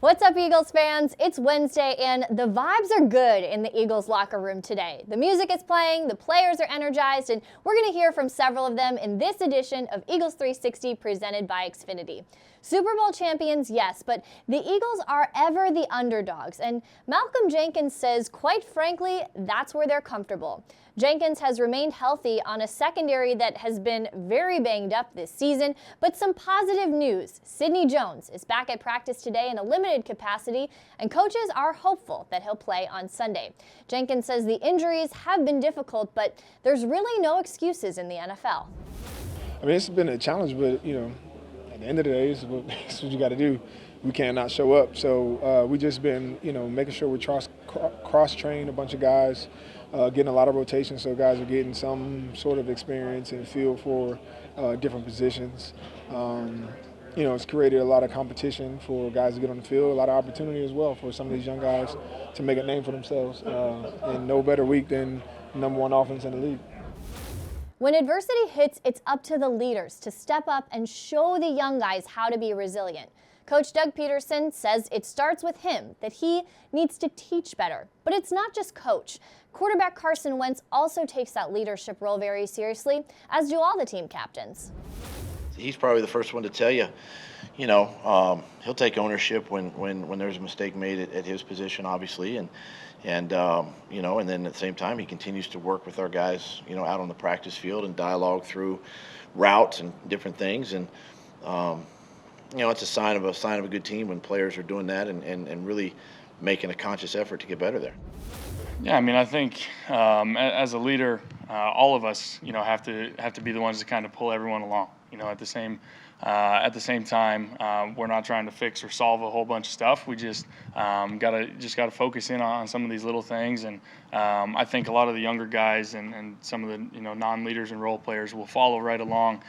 What's up, Eagles fans? It's Wednesday, and the vibes are good in the Eagles locker room today. The music is playing, the players are energized, and we're going to hear from several of them in this edition of Eagles 360 presented by Xfinity. Super Bowl champions, yes, but the Eagles are ever the underdogs, and Malcolm Jenkins says, quite frankly, that's where they're comfortable. Jenkins has remained healthy on a secondary that has been very banged up this season, but some positive news. Sidney Jones is back at practice today in a limited capacity, and coaches are hopeful that he'll play on Sunday. Jenkins says the injuries have been difficult, but there's really no excuses in the NFL. I mean, it's been a challenge, but, at the end of the day, it's what you got to do. We cannot show up. So we just been, making sure we cross-train a bunch of guys, getting a lot of rotation so guys are getting some sort of experience and feel for different positions. It's created a lot of competition for guys to get on the field, a lot of opportunity as well for some of these young guys to make a name for themselves. And no better week than #1 offense in the league. When adversity hits, it's up to the leaders to step up and show the young guys how to be resilient. Coach Doug Peterson says it starts with him, that he needs to teach better. But it's not just coach. Quarterback Carson Wentz also takes that leadership role very seriously, as do all the team captains. He's probably the first one to tell you, he'll take ownership when there's a mistake made at his position, obviously, and then at the same time he continues to work with our guys, out on the practice field and dialogue through routes and different things, and it's a sign of a good team when players are doing that and really making a conscious effort to get better there. Yeah, I mean, I think as a leader, all of us, have to be the ones to kind of pull everyone along. At the same time, we're not trying to fix or solve a whole bunch of stuff. We just gotta focus in on some of these little things. And I think a lot of the younger guys and some of the non-leaders and role players will follow right along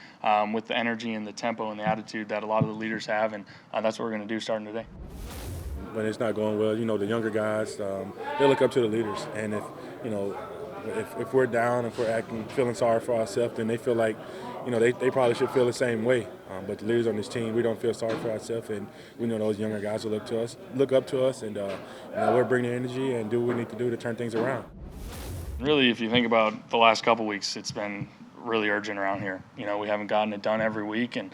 with the energy and the tempo and the attitude that a lot of the leaders have, and that's what we're going to do starting today. When it's not going well, the younger guys, they look up to the leaders, and if we're down, if we're feeling sorry for ourselves, then they feel like, they probably should feel the same way. But the leaders on this team, we don't feel sorry for ourselves, and we know those younger guys will look up to us, and we're bringing the energy and do what we need to do to turn things around. Really, if you think about the last couple weeks, it's been really urgent around here. We haven't gotten it done every week, and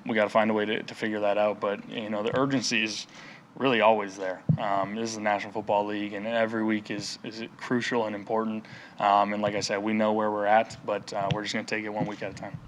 we got to find a way to figure that out. But the urgency is really always there. This is the National Football League, and every week is crucial and important. And like I said, we know where we're at, but we're just going to take it 1 week at a time.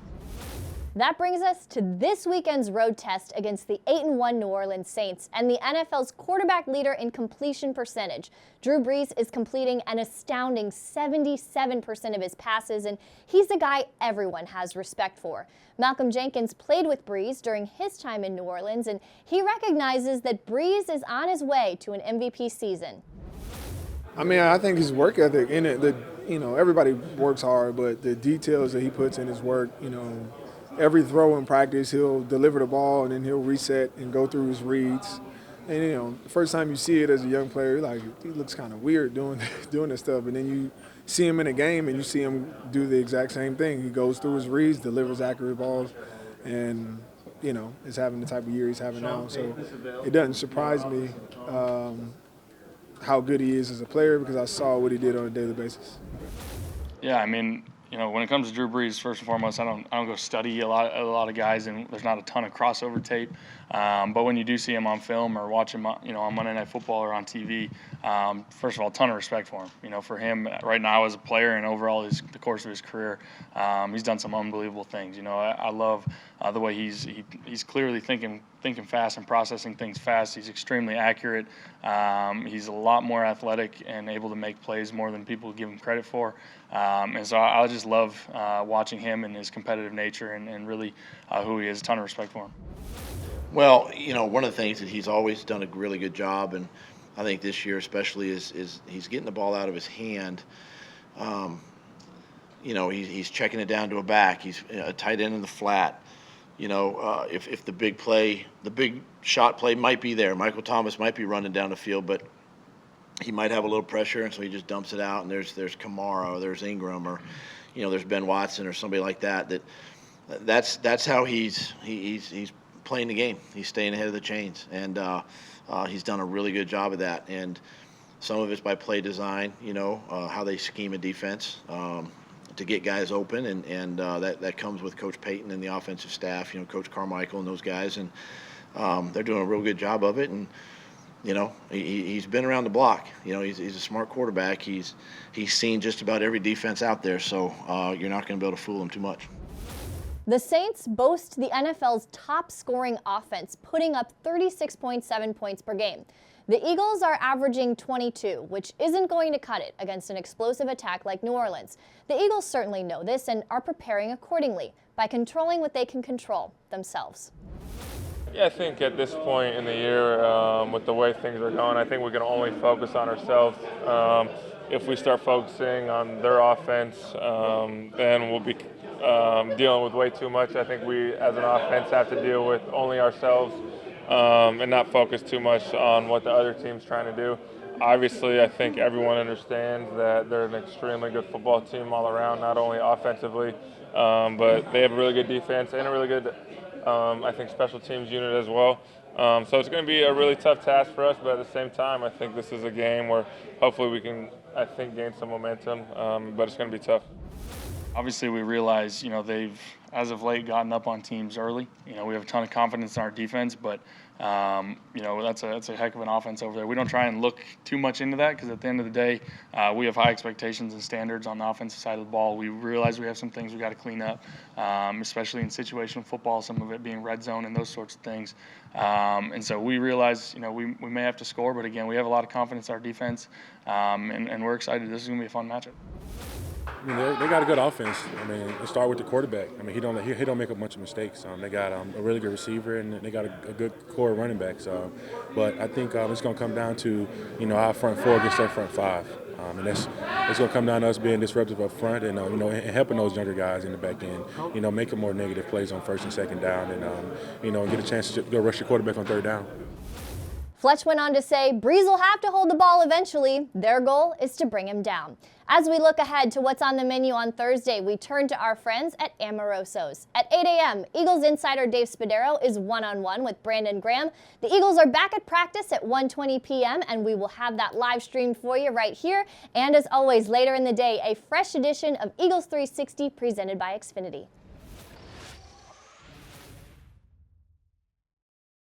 That brings us to this weekend's road test against the 8-1 New Orleans Saints and the NFL's quarterback leader in completion percentage. Drew Brees is completing an astounding 77% of his passes, and he's the guy everyone has respect for. Malcolm Jenkins played with Brees during his time in New Orleans, and he recognizes that Brees is on his way to an MVP season. I mean, I think his work ethic in it, everybody works hard, but the details that he puts in his work, every throw in practice, he'll deliver the ball and then he'll reset and go through his reads. And, the first time you see it as a young player, you're like, he looks kind of weird doing this stuff. And then you see him in a game and you see him do the exact same thing. He goes through his reads, delivers accurate balls, and, is having the type of year he's having now. So it doesn't surprise me how good he is as a player because I saw what he did on a daily basis. Yeah, I mean, when it comes to Drew Brees, first and foremost, I don't go study a lot of guys, and there's not a ton of crossover tape. But when you do see him on film or watch him, on Monday Night Football or on TV, first of all, a ton of respect for him. For him right now as a player and overall the course of his career, he's done some unbelievable things. I love the way he's clearly thinking fast and processing things fast. He's extremely accurate. He's a lot more athletic and able to make plays more than people give him credit for. And so I just love watching him and his competitive nature and really who he is. A ton of respect for him. Well, one of the things that he's always done a really good job, and I think this year especially, is he's getting the ball out of his hand. He's checking it down to a back. He's a tight end in the flat. If the big shot play might be there, Michael Thomas might be running down the field, but he might have a little pressure, and so he just dumps it out. And there's Kamara, or there's Ingram, or there's Ben Watson or somebody like that. That's how he's playing the game. He's staying ahead of the chains, and he's done a really good job of that. And some of it's by play design, how they scheme a defense to get guys open, and that comes with Coach Payton and the offensive staff, Coach Carmichael and those guys, and they're doing a real good job of it. And he's been around the block. He's a smart quarterback. He's seen just about every defense out there, so you're not going to be able to fool him too much. The Saints boast the NFL's top scoring offense, putting up 36.7 points per game. The Eagles are averaging 22, which isn't going to cut it against an explosive attack like New Orleans. The Eagles certainly know this and are preparing accordingly by controlling what they can control themselves. Yeah, I think at this point in the year, with the way things are going, I think we can only focus on ourselves. If we start focusing on their offense, then we'll be dealing with way too much. I think we, as an offense, have to deal with only ourselves and not focus too much on what the other team's trying to do. Obviously, I think everyone understands that they're an extremely good football team all around, not only offensively, but they have a really good defense and a really good, I think, special teams unit as well. So it's going to be a really tough task for us, but at the same time, I think this is a game where hopefully we can, gain some momentum, but it's going to be tough. Obviously, we realize, they've, as of late, gotten up on teams early. We have a ton of confidence in our defense, but, that's a heck of an offense over there. We don't try and look too much into that because at the end of the day, we have high expectations and standards on the offensive side of the ball. We realize we have some things we got to clean up, especially in situational football, some of it being red zone and those sorts of things. And so we realize, we may have to score, but again, we have a lot of confidence in our defense, and we're excited. This is going to be a fun matchup. They got a good offense. It start with the quarterback. He don't make a bunch of mistakes. They got a really good receiver, and they got a good core of running backs. But I think it's going to come down to our front four against their front five, and it's going to come down to us being disruptive up front, and and helping those younger guys in the back end. Making more negative plays on first and second down, and get a chance to go rush your quarterback on third down. Fletch went on to say, Breeze will have to hold the ball eventually. Their goal is to bring him down. As we look ahead to what's on the menu on Thursday, we turn to our friends at Amoroso's. At 8 a.m., Eagles insider Dave Spadaro is one-on-one with Brandon Graham. The Eagles are back at practice at 1:20 p.m., and we will have that live streamed for you right here. And as always, later in the day, a fresh edition of Eagles 360 presented by Xfinity.